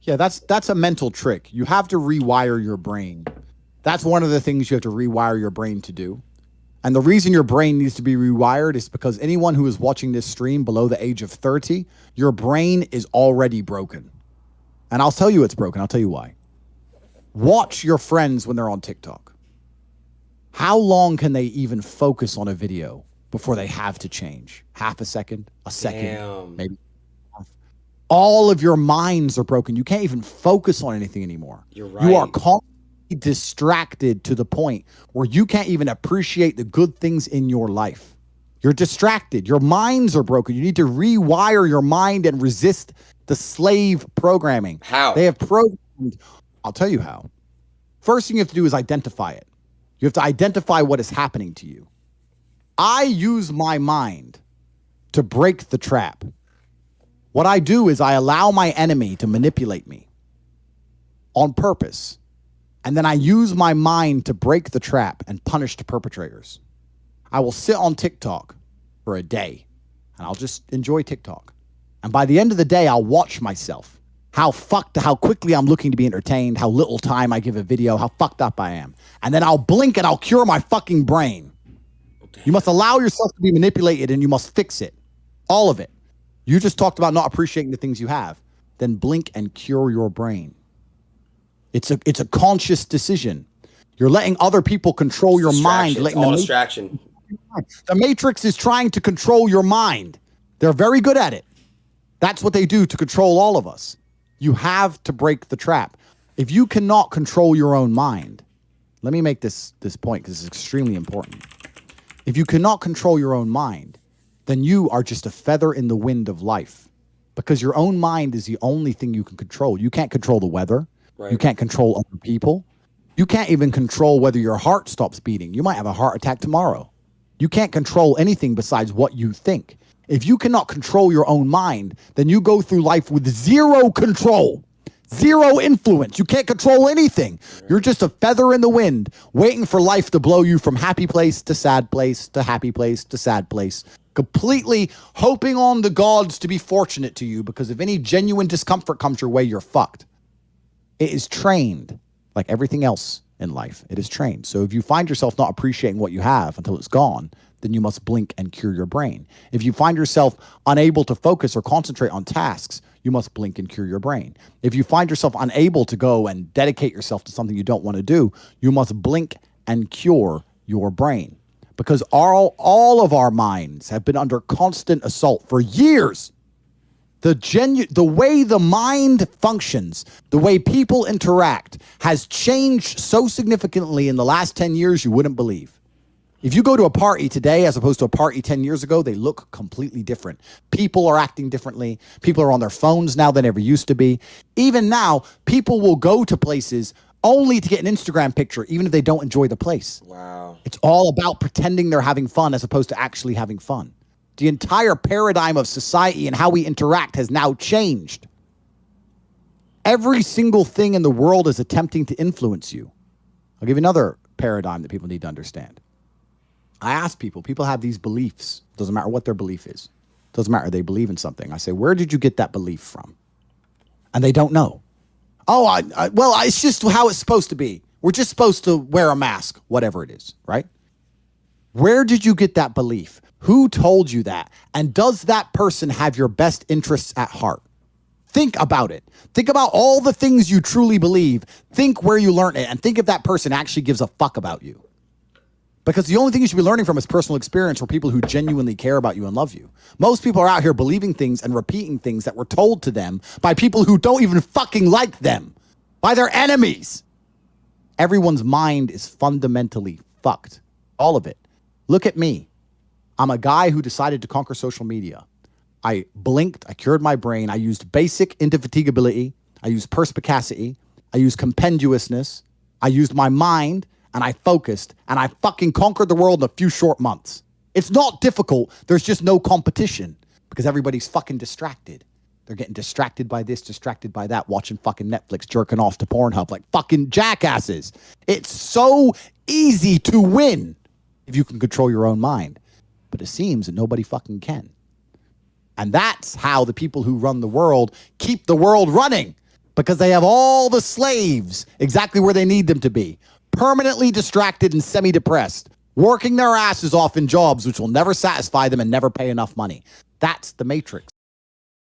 Yeah, that's a mental trick. You have to rewire your brain. That's one of the things you have to rewire your brain to do. And the reason your brain needs to be rewired is because anyone who is watching this stream below the age of 30, your brain is already broken. And I'll tell you it's broken. I'll tell you why. Watch your friends when they're on TikTok. How long can they even focus on a video before they have to change? Half a second, a second, Damn. maybe. All of your minds are broken. You can't even focus on anything anymore. You're right. You are constantly distracted to the point where you can't even appreciate the good things in your life. You're distracted. Your minds are broken. You need to rewire your mind and resist the slave programming. How? They have programmed. I'll tell you how. First thing you have to do is identify it. You have to identify what is happening to you. I use my mind to break the trap. What I do is I allow my enemy to manipulate me on purpose. And then I use my mind to break the trap and punish the perpetrators. I will sit on TikTok for a day and I'll just enjoy TikTok. And by the end of the day, I'll watch myself. How quickly I'm looking to be entertained, how little time I give a video, how fucked up I am. And then I'll blink and I'll cure my fucking brain. You must allow yourself to be manipulated and you must fix it. All of it. You just talked about not appreciating the things you have. Then blink and cure your brain. It's a conscious decision. You're letting other people control your mind. It's all distraction. The Matrix is trying to control your mind. They're very good at it. That's what they do to control all of us. You have to break the trap. If you cannot control your own mind, let me make this point because it's extremely important. If you cannot control your own mind, then you are just a feather in the wind of life because your own mind is the only thing you can control. You can't control the weather. Right. You can't control other people. You can't even control whether your heart stops beating. You might have a heart attack tomorrow. You can't control anything besides what you think. If you cannot control your own mind, then you go through life with zero control, zero influence. You can't control anything. You're just a feather in the wind, waiting for life to blow you from happy place to sad place to happy place to sad place, completely hoping on the gods to be fortunate to you because if any genuine discomfort comes your way, you're fucked. It is trained like everything else in life. It is trained. So if you find yourself not appreciating what you have until it's gone, then you must blink and cure your brain. If you find yourself unable to focus or concentrate on tasks, you must blink and cure your brain. If you find yourself unable to go and dedicate yourself to something you don't want to do, you must blink and cure your brain. Because all of our minds have been under constant assault for years. The way the mind functions, the way people interact has changed so significantly in the last 10 years you wouldn't believe. If you go to a party today as opposed to a party 10 years ago, they look completely different. People are acting differently. People are on their phones now than ever used to be. Even now, people will go to places only to get an Instagram picture, even if they don't enjoy the place. Wow. It's all about pretending they're having fun as opposed to actually having fun. The entire paradigm of society and how we interact has now changed. Every single thing in the world is attempting to influence you. I'll give you another paradigm that people need to understand. I ask people have these beliefs. Doesn't matter what their belief is. Doesn't matter. They believe in something. I say, where did you get that belief from? And they don't know. Oh, well, it's just how it's supposed to be. We're just supposed to wear a mask, whatever it is, right? Where did you get that belief? Who told you that? And does that person have your best interests at heart? Think about it. Think about all the things you truly believe. Think where you learned it and think if that person actually gives a fuck about you. Because the only thing you should be learning from is personal experience for people who genuinely care about you and love you. Most people are out here believing things and repeating things that were told to them by people who don't even fucking like them, by their enemies. Everyone's mind is fundamentally fucked. All of it. Look at me. I'm a guy who decided to conquer social media. I blinked. I cured my brain. I used basic indefatigability. I used perspicacity. I used compendiousness. I used my mind. And I focused, and I fucking conquered the world in a few short months. It's not difficult. There's just no competition because everybody's fucking distracted. They're getting distracted by this, distracted by that, watching fucking Netflix, jerking off to Pornhub like fucking jackasses. It's so easy to win if you can control your own mind. But it seems that nobody fucking can. And that's how the people who run the world keep the world running. because they have all the slaves exactly where they need them to be, permanently distracted and semi-depressed, working their asses off in jobs which will never satisfy them and never pay enough money. That's the Matrix.